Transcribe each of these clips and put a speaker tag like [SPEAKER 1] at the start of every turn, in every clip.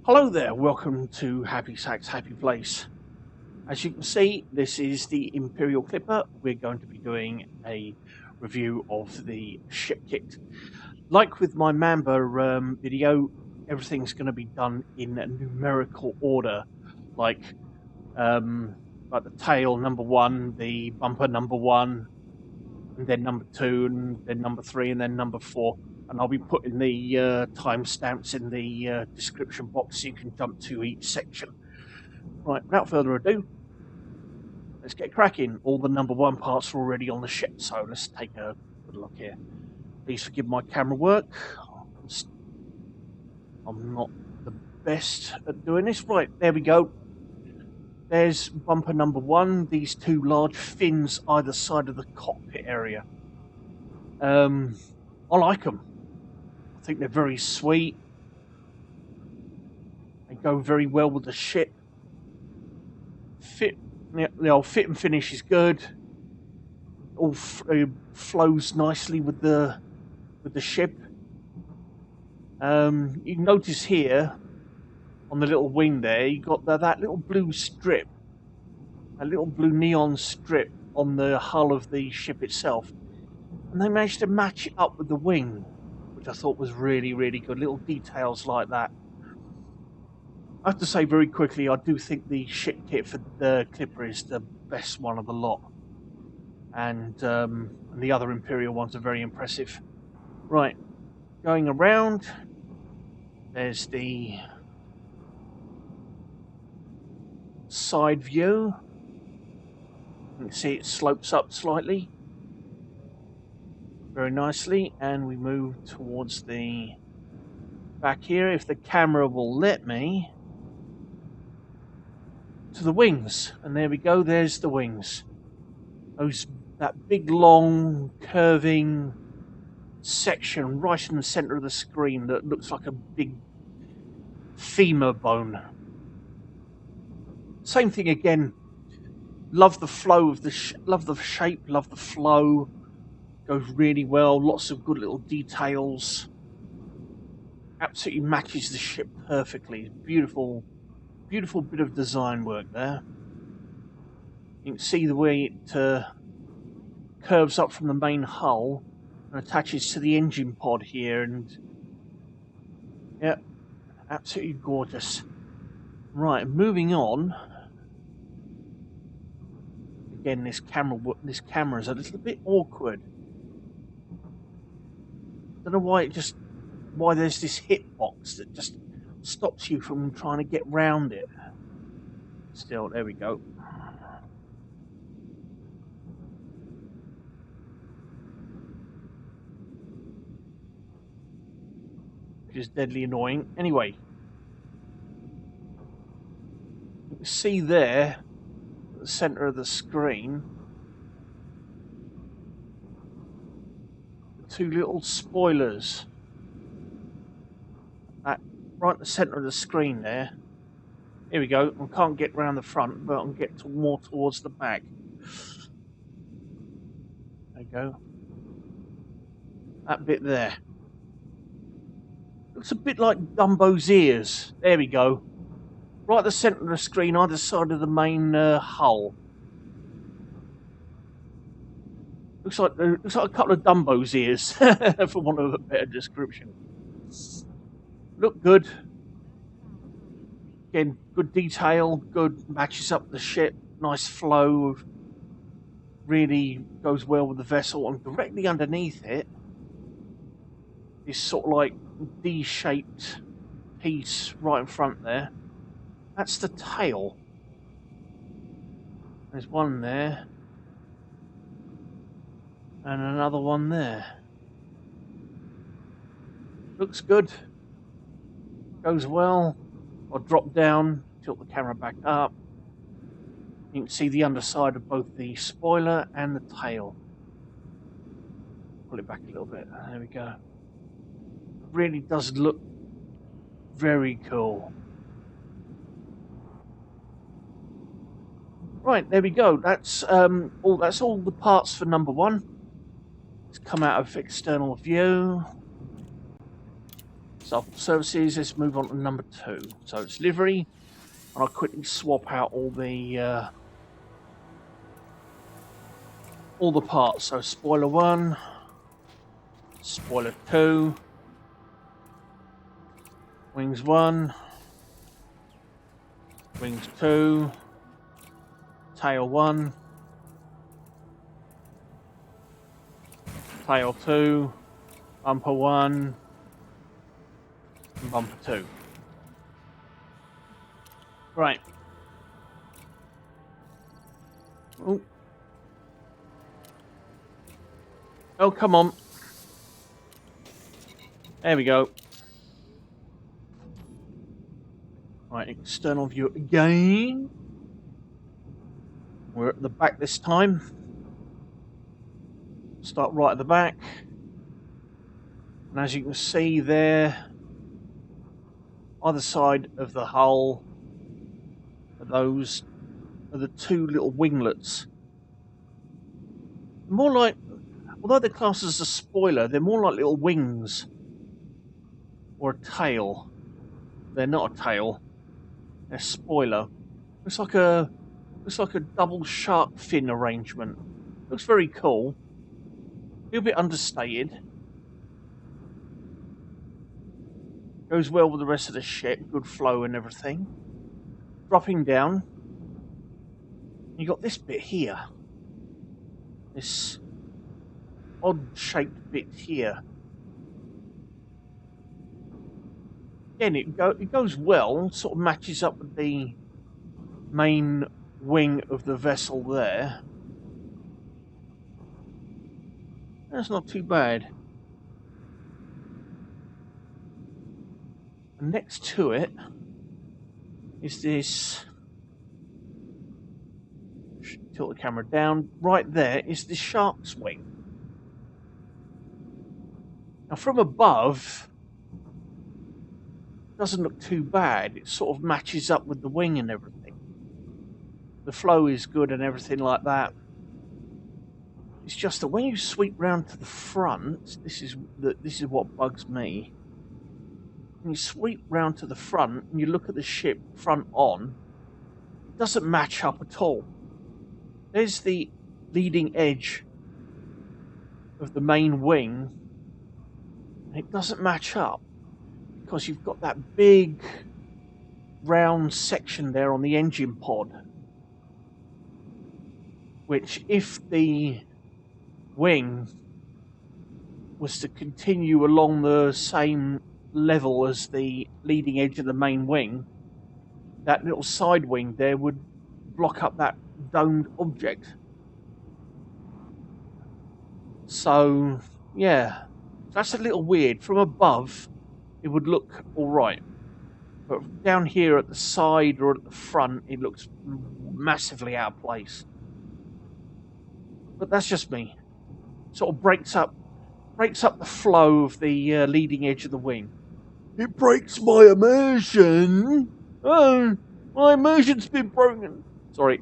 [SPEAKER 1] Hello there, welcome to Happy Sack's Happy Place. As you can see, this is the Imperial Clipper. We're going to be doing a review of the ship kit. Like with my Mamba video, everything's going to be done in a numerical order, like the tail number 1, the bumper number 1, and then number 2, and then number 3, and then number 4. And I'll be putting the timestamps in the description box so you can jump to each section. Right, without further ado, let's get cracking. All the number 1 parts are already on the ship, so let's take a good look here. Please forgive my camera work. I'm not the best at doing this. Right, there we go. There's bumper number 1, these 2 large fins either side of the cockpit area. I like them. I think they're very sweet. They go very well with the ship. The old fit and finish is good. All flows nicely with the ship. You can notice here on the little wing there, you got that little blue strip, a little blue neon strip on the hull of the ship itself, and they managed to match it up with the wing, which I thought was really, really good. Little details like that. I have to say very quickly, I do think the ship kit for the Clipper is the best one of the lot, and the other Imperial ones are very impressive. Right, going around, there's the side view. You can see it slopes up slightly very nicely, and we move towards the back here, if the camera will let me, to the wings. And there we go, there's the wings. That big long curving section right in the center of the screen that looks like a big femur bone. Same thing again. Love the flow of love the shape, love the flow. Goes really well. Lots of good little details. Absolutely matches the ship perfectly. Beautiful, beautiful bit of design work there. You can see the way it curves up from the main hull and attaches to the engine pod here, and yeah, absolutely gorgeous. Right, moving on. Again, this camera is a little bit awkward. Don't know why there's this hitbox that just stops you from trying to get round it. Still, there we go. Which is deadly annoying. Anyway, you can see there at the center of the screen 2 little spoilers right at the center of the screen there. Here we go. I can't get round the front, but I can get more towards the back. There you go. That bit there. Looks a bit like Dumbo's ears. There we go. Right at the center of the screen, either side of the main hull. Looks like a couple of Dumbo's ears, for want of a better description. Look good. Again, good detail, good matches up the ship, nice flow, really goes well with the vessel. And directly underneath it is sort of like D-shaped piece right in front there. That's the tail. There's one there. And another one there. Looks good. Goes well. I'll drop down, tilt the camera back up. You can see the underside of both the spoiler and the tail. Pull it back a little bit. There we go. Really does look very cool. Right, there we go. That's all the parts for number 1. It's come out of external view. Staff services, let's move on to number 2. So it's livery, and I'll quickly swap out all the parts. So spoiler 1, spoiler 2, wings 1, wings 2, tail 1, tail 2, bumper 1, and bumper 2. Right. Oh. Oh, come on. There we go. Right, external view again. We're at the back this time. Start right at the back. And as you can see there, either side of the hull, those are the 2 little winglets. More like, although they're classed as a spoiler, they're more like little wings or a tail. They're not a tail; they're a spoiler. Looks like a double shark fin arrangement. Looks very cool. A little bit understated. Goes well with the rest of the ship. Good flow and everything. Dropping down, you got this bit here. This odd-shaped bit here. Again, it goes well. Sort of matches up with the main wing of the vessel there. That's not too bad. And next to it is this. Tilt the camera down. Right there is the shark's wing. Now, from above, it doesn't look too bad. It sort of matches up with the wing and everything. The flow is good and everything like that. It's just that when you sweep round to the front, this is what bugs me. When you sweep round to the front and you look at the ship front on, it doesn't match up at all. There's the leading edge of the main wing, and it doesn't match up because you've got that big round section there on the engine pod, which, if the wing was to continue along the same level as the leading edge of the main wing, that little side wing there would block up that domed object. So, yeah, that's a little weird. From above, it would look alright. But down here at the side or at the front, it looks massively out of place. But that's just me. Sort of breaks up the flow of the leading edge of the wing. It breaks my immersion. Oh, my immersion's been broken. Sorry.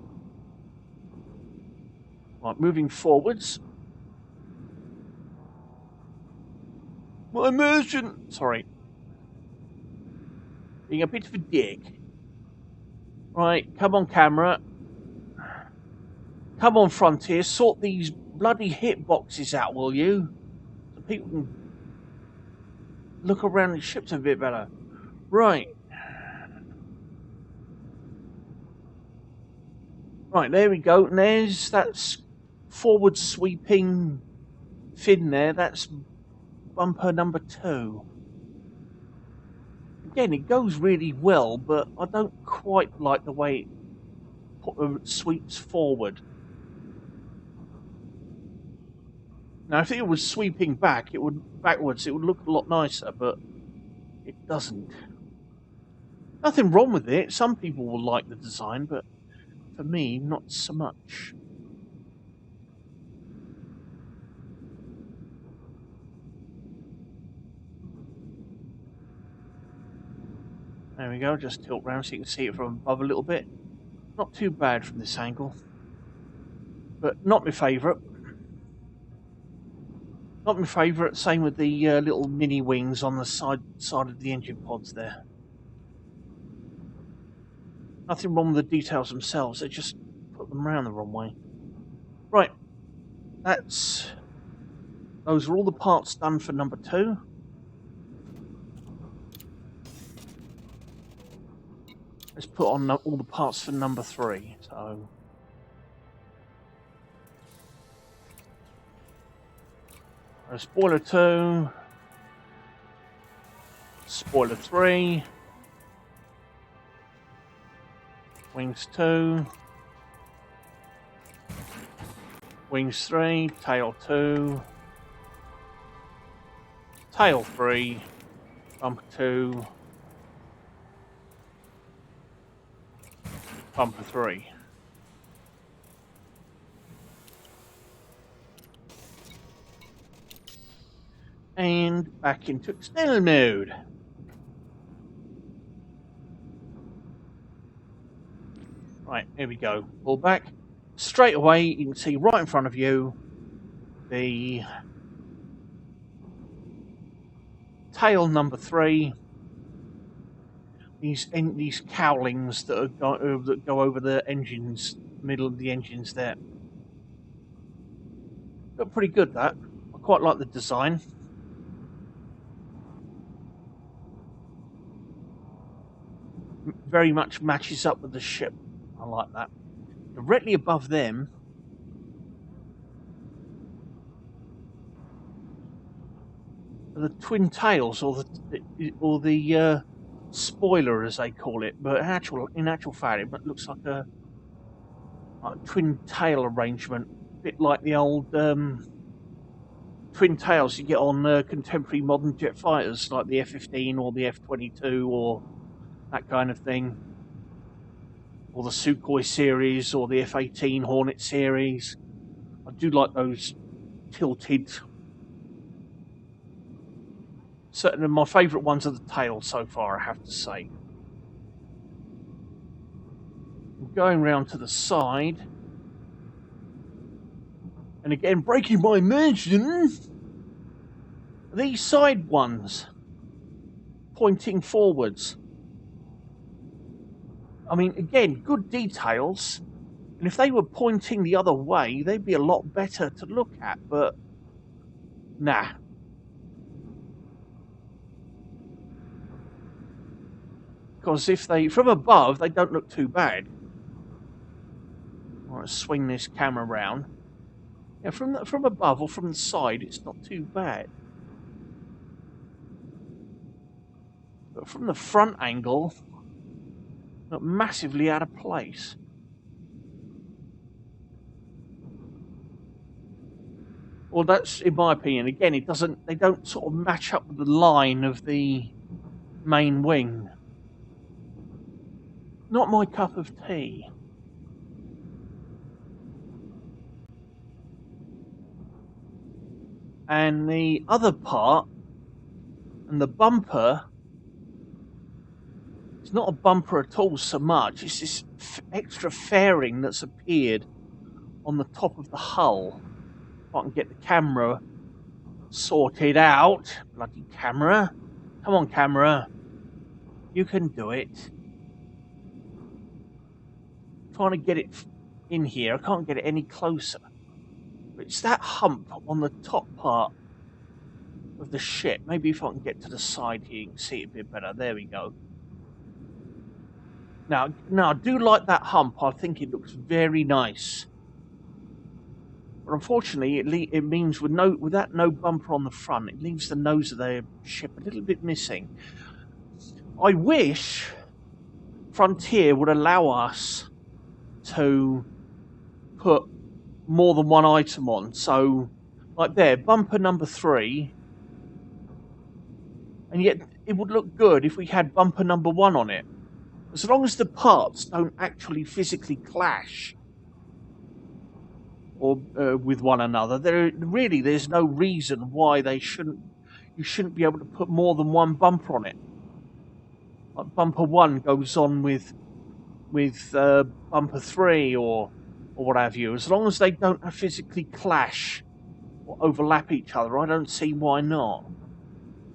[SPEAKER 1] Right, moving forwards. My immersion. Sorry. Being a bit of a dick. Right, come on, camera. Come on, Frontier. Sort these bloody hit boxes out, will you? So people can look around the ships a bit better. Right. Right, there we go. And there's that forward sweeping fin there. That's bumper number 2. Again, it goes really well, but I don't quite like the way it sweeps forward. Now, if it was sweeping backwards, it would look a lot nicer, but it doesn't. Nothing wrong with it. Some people will like the design, but for me, not so much. There we go, just tilt round so you can see it from above a little bit. Not too bad from this angle, but not my favourite. Not my favourite. Same with the little mini wings on the side of the engine pods there. Nothing wrong with the details themselves. They just put them around the wrong way. Right. Those are all the parts done for number 2. Let's put on all the parts for number 3. So spoiler 2, spoiler 3, wings 2, wings 3, tail 2, tail 3, bumper 2, bumper 3. And back into external mode. Right, here we go. Pull back. Straight away, you can see right in front of you the tail number 3. These cowlings that go over the engines, middle of the engines there. Look pretty good, that. I quite like the design. Very much matches up with the ship. I like that. Directly above them, are the twin tails, or the spoiler, as they call it. But in actual fact, it looks like a twin tail arrangement, a bit like the old twin tails you get on contemporary modern jet fighters, like the F-15 or the F-22 or that kind of thing, or the Sukhoi series or the F-18 Hornet series. I do like those tilted. Certainly my favourite ones are the tails so far, I have to say. Going round to the side, and again breaking my immersion, these side ones pointing forwards. I mean, again, good details, and if they were pointing the other way, they'd be a lot better to look at, but nah. Because if from above, they don't look too bad. I'll swing this camera around. Yeah, from above or from the side, it's not too bad. But from the front angle, look massively out of place. Well, that's in my opinion. Again, they don't sort of match up with the line of the main wing. Not my cup of tea. And the other part, and the bumper, it's not a bumper at all so much. It's this extra fairing that's appeared on the top of the hull. If I can get the camera sorted out. Bloody camera. Come on, camera. You can do it. Trying to get it in here. I can't get it any closer. But it's that hump on the top part of the ship. Maybe if I can get to the side here, you can see it a bit better. There we go. Now I do like that hump. I think it looks very nice. But unfortunately, it means with that no bumper on the front, it leaves the nose of the ship a little bit missing. I wish Frontier would allow us to put more than one item on. So, like there, bumper number 3, and yet it would look good if we had bumper number 1 on it. As long as the parts don't actually physically clash or with one another, there's no reason why you shouldn't be able to put more than one bumper on it. Like bumper 1 goes on with bumper 3 or what have you, as long as they don't physically clash or overlap each other. I don't see why not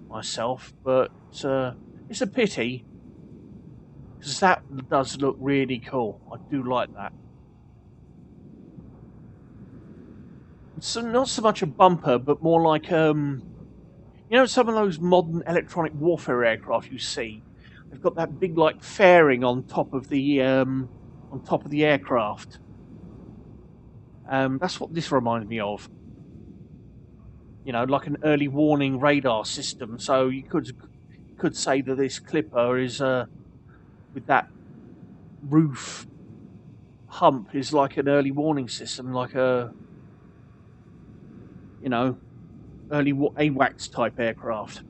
[SPEAKER 1] myself, but it's a pity because that does look really cool. I do like that. So not so much a bumper, but more like you know, some of those modern electronic warfare aircraft you see. They've got that big like fairing on top of the aircraft. That's what this reminds me of. You know, like an early warning radar system. So you could say that this clipper is with that roof hump is like an early warning system, like a early AWACS type aircraft.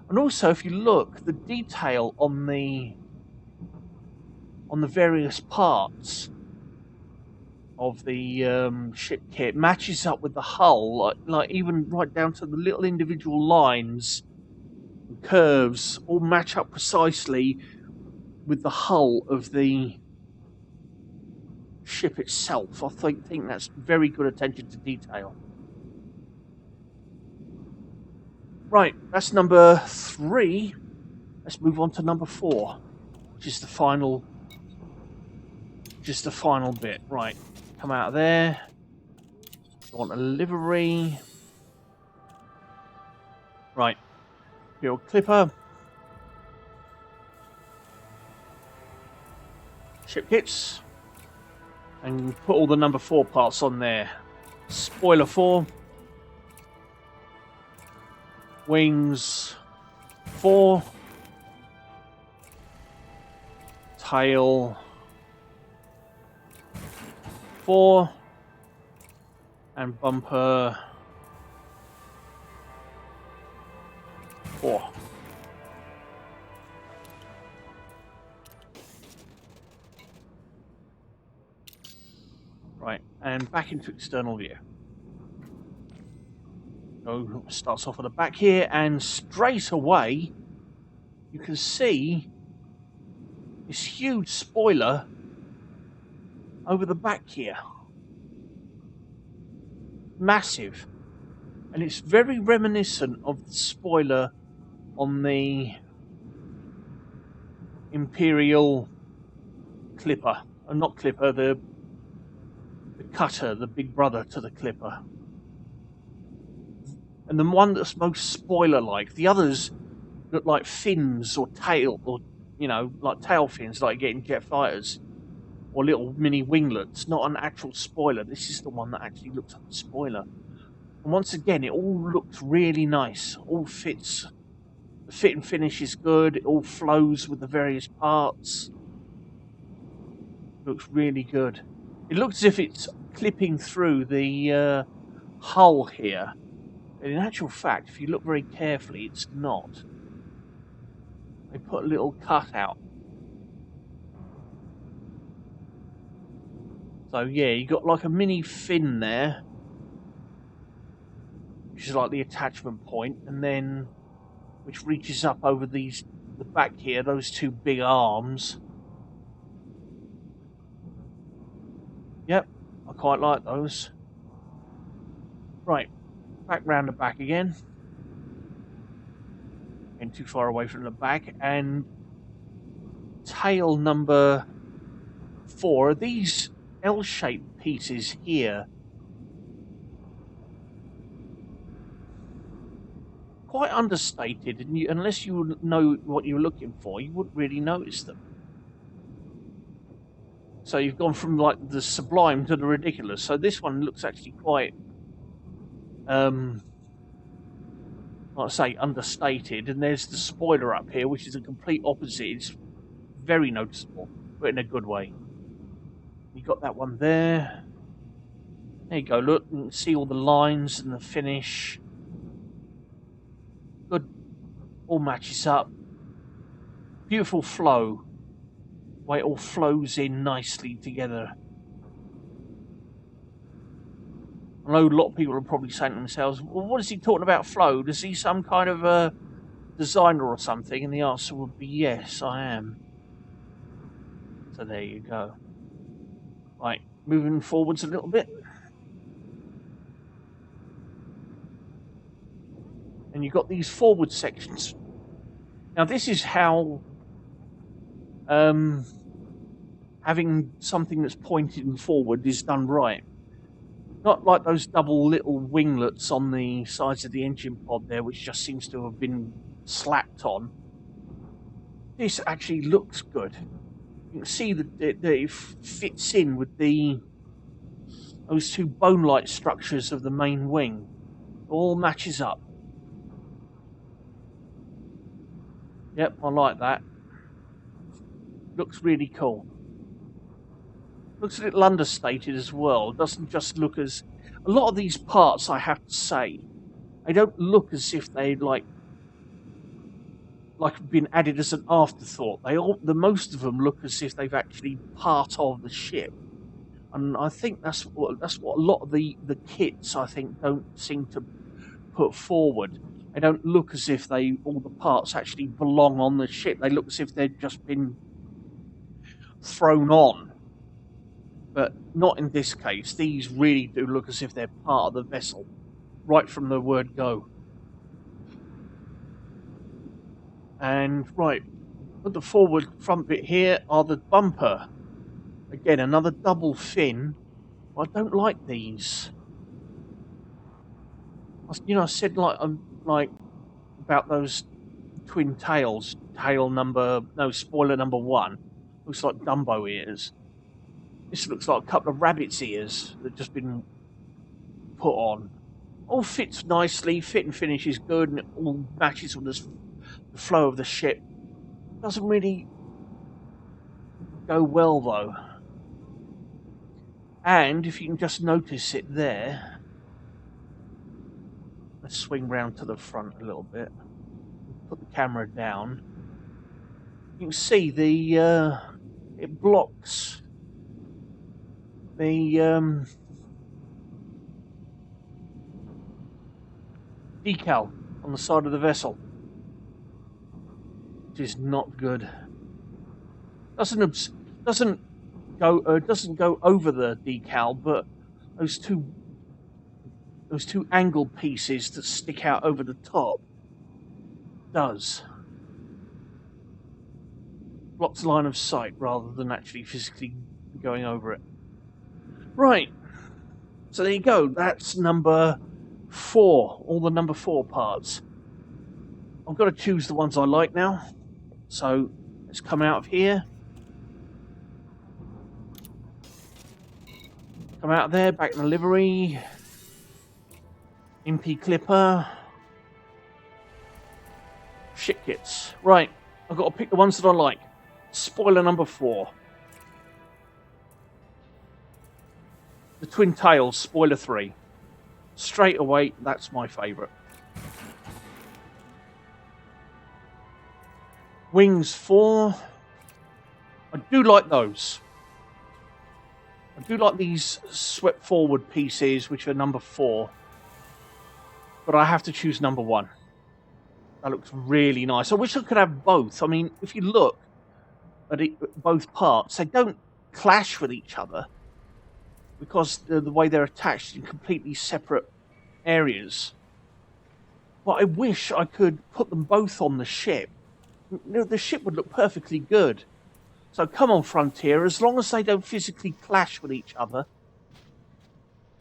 [SPEAKER 1] And also, if you look, the detail on the various parts of the ship kit matches up with the hull, like even right down to the little individual lines and curves, all match up precisely with the hull of the ship itself. I think that's very good attention to detail. Right, that's number 3. Let's move on to number 4, which is the final bit. Right, come out of there. You want a livery. Right, your clipper. Ship kits. And put all the number 4 parts on there. Spoiler 4. Wings 4. Tail 4. And bumper 4. Right, and back into external view. So starts off at the back here, and straight away you can see this huge spoiler over the back here. Massive. And it's very reminiscent of the spoiler on the Imperial Clipper. Not Clipper, the Cutter, the big brother to the Clipper. And the one that's most spoiler-like. The others look like fins or tail, or, like tail fins, like getting jet fighters. Or little mini winglets, not an actual spoiler. This is the one that actually looks like a spoiler. And once again, it all looks really nice. All fits. The fit and finish is good. It all flows with the various parts. Looks really good. It looks as if it's clipping through the hull here. But in actual fact, if you look very carefully, it's not. They put a little cutout. So yeah, you got like a mini fin there, which is like the attachment point, and then which reaches up over the back here, those 2 big arms. Yep, I quite like those. Right, back round the back again. Getting too far away from the back, and tail number 4. These L-shaped pieces here, quite understated, and unless you know what you're looking for, you wouldn't really notice them. So you've gone from like the sublime to the ridiculous. So this one looks actually quite, like I say, understated. And there's the spoiler up here, which is a complete opposite. It's very noticeable, but in a good way. You got that one there. There you go. Look, you can see all the lines and the finish. Good. All matches up. Beautiful flow. The way it all flows in nicely together. I know a lot of people are probably saying to themselves, well, what is he talking about flow? Is he some kind of a designer or something? And the answer would be yes, I am. So there you go. Right, moving forwards a little bit. and you've got these forward sections. Now this is how having something that's pointed forward is done right. Not like those double little winglets on the sides of the engine pod there, which just seems to have been slapped on. This actually looks good. You can see that it fits in with those two bone-like structures of the main wing. It all matches up. Yep, I like that. Looks really cool. Looks a little understated as well. It doesn't just look as... A lot of these parts, I have to say, they don't look as if they'd like been added as an afterthought. The most of them look as if they've actually part of the ship. And I think that's what a lot of the kits, I think, don't seem to put forward. They don't look as if all the parts actually belong on the ship. They look as if they've just been thrown on. But not in this case. These really do look as if they're part of the vessel, right from the word go. And right, at the forward front bit here are the bumper. Again, another double fin. I don't like these. You know, I said like about those twin tails. Spoiler number 1. Looks like Dumbo ears. This looks like a couple of rabbit's ears that have just been put on. All fits nicely. Fit and finish is good, and it all matches with the flow of the ship. Doesn't really go well though. And if you can just notice it there, let's swing round to the front a little bit. Put the camera down. You can see it blocks the decal on the side of the vessel, which is not good. Doesn't go over the decal, but those two angle pieces that stick out over the top does. Blocks line of sight rather than actually physically going over it. Right, so there you go. That's number 4, all the number 4 parts. I've got to choose the ones I like now. So let's come out of here. Come out of there, back in the livery. MP clipper. Ship kits. Right, I've got to pick the ones that I like. Spoiler number 4. The twin tails, spoiler 3. Straight away, that's my favourite. Wings 4. I do like those. I do like these swept forward pieces, which are number 4. But I have to choose number 1. That looks really nice. I wish I could have both. I mean, if you look at both parts, they don't clash with each other, because the way they're attached in completely separate areas. But I wish I could put them both on the ship. You know, the ship would look perfectly good. So come on, Frontier, as long as they don't physically clash with each other,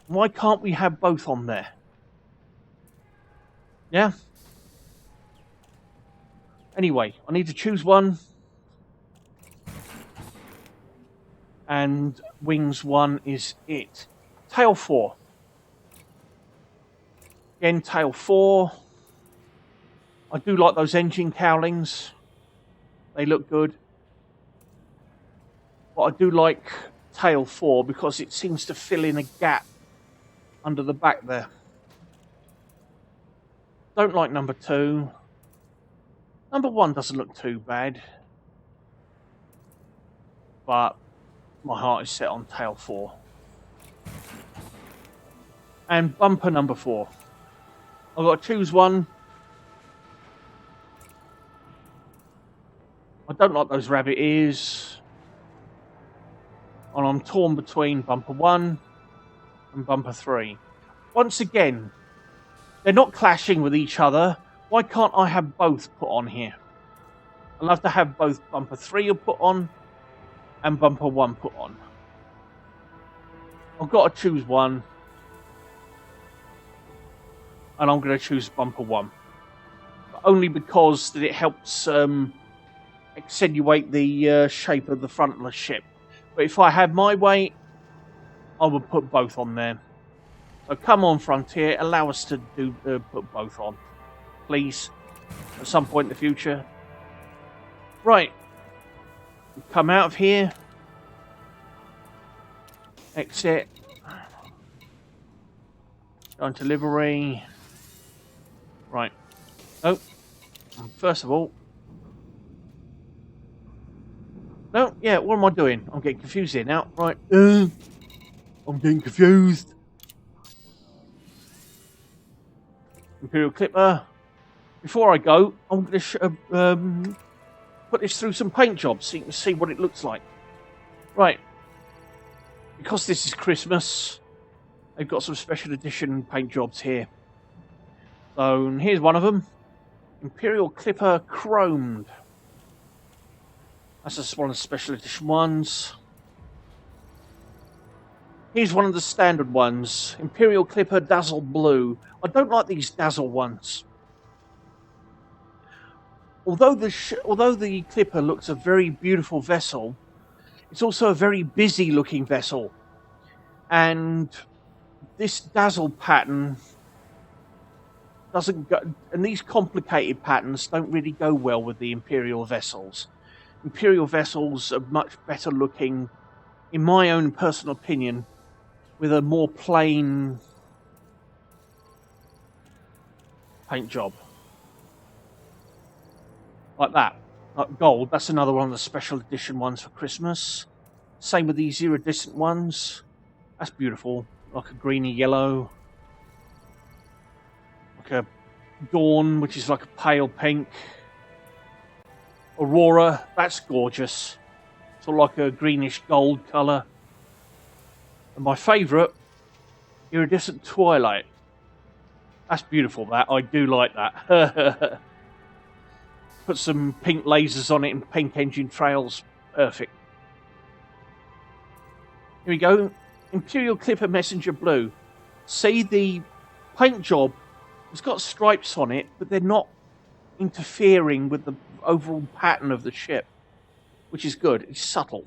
[SPEAKER 1] why can't we have both on there? Yeah? Anyway, I need to choose one. And Wings 1 is it. Tail 4. Again, Tail 4. I do like those engine cowlings. They look good. But I do like Tail 4 because it seems to fill in a gap under the back there. Don't like number 2. Number 1 doesn't look too bad. But my heart is set on Tail 4. And bumper number 4. I've got to choose one. I don't like those rabbit ears. And I'm torn between bumper 1 and bumper 3. Once again, they're not clashing with each other. Why can't I have both put on here? I'd love to have both bumper 3 put on and bumper 1 put on. I've got to choose one, and I'm going to choose bumper 1. But only because that it helps accentuate the shape of the front of the ship. But if I had my way, I would put both on there. So come on, Frontier, allow us to put both on, please, at some point in the future. Right, come out of here, exit, go into livery. Right, oh, first of all, no, yeah, what am I doing? I'm getting confused here now. Right, I'm getting confused. Imperial Clipper. Before I go, I'm going to put this through some paint jobs so you can see what it looks like. Right, because this is Christmas, they've got some special edition paint jobs here. So here's one of them. Imperial Clipper Chromed. That's just one of the special edition ones. Here's one of the standard ones. Imperial Clipper Dazzle Blue. I don't like these Dazzle ones. Although the Clipper looks a very beautiful vessel, it's also a very busy looking vessel. And this Dazzle pattern doesn't go, and these complicated patterns don't really go well with the Imperial vessels. Imperial vessels are much better looking, in my own personal opinion, with a more plain paint job. Like that. Like gold, that's another one of the special edition ones for Christmas. Same with these iridescent ones. That's beautiful. Like a greeny yellow. Like a dawn, which is like a pale pink. Aurora, that's gorgeous. Sort of like a greenish gold colour. And my favourite, iridescent twilight. That's beautiful, that. I do like that. Put some pink lasers on it and pink engine trails. Perfect. Here we go. Imperial Clipper Messenger Blue. See, the paint job has got stripes on it, but they're not interfering with the overall pattern of the ship, which is good. It's subtle.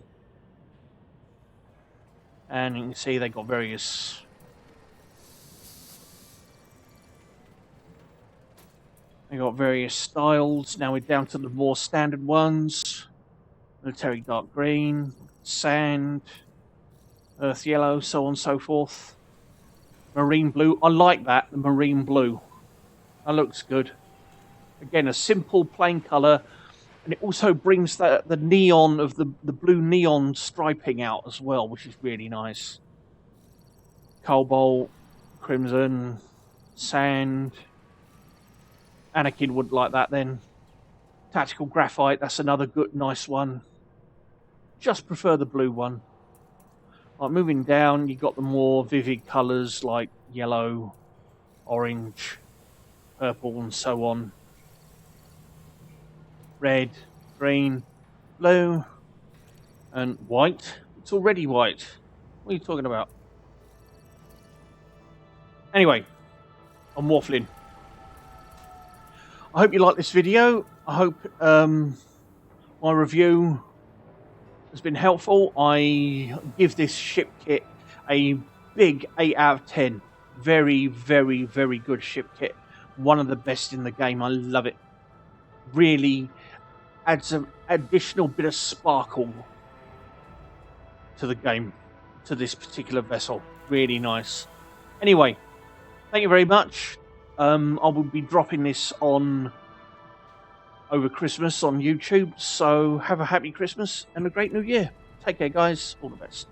[SPEAKER 1] And you can see they've got various styles. Now we're down to the more standard ones. Military dark green, sand, earth yellow, so on and so forth. Marine blue. I like that, the marine blue. That looks good. Again, a simple plain colour, and it also brings the neon of the blue neon striping out as well, which is really nice. Cobalt, crimson, sand. Anakin would like that then. Tactical graphite, that's another good, nice one. Just prefer the blue one. Right, moving down, you've got the more vivid colours like yellow, orange, purple, and so on. Red, green, blue, and white. It's already white. What are you talking about? Anyway, I'm waffling. I hope you like this video. I hope my review has been helpful. I give this ship kit a big 8 out of 10. Very, very, very good ship kit. One of the best in the game. I love it. Really adds an additional bit of sparkle to the game, to this particular vessel. Really nice. Anyway, thank you very much. I will be dropping this on over Christmas on YouTube, so have a happy Christmas and a great New Year. Take care, guys. All the best.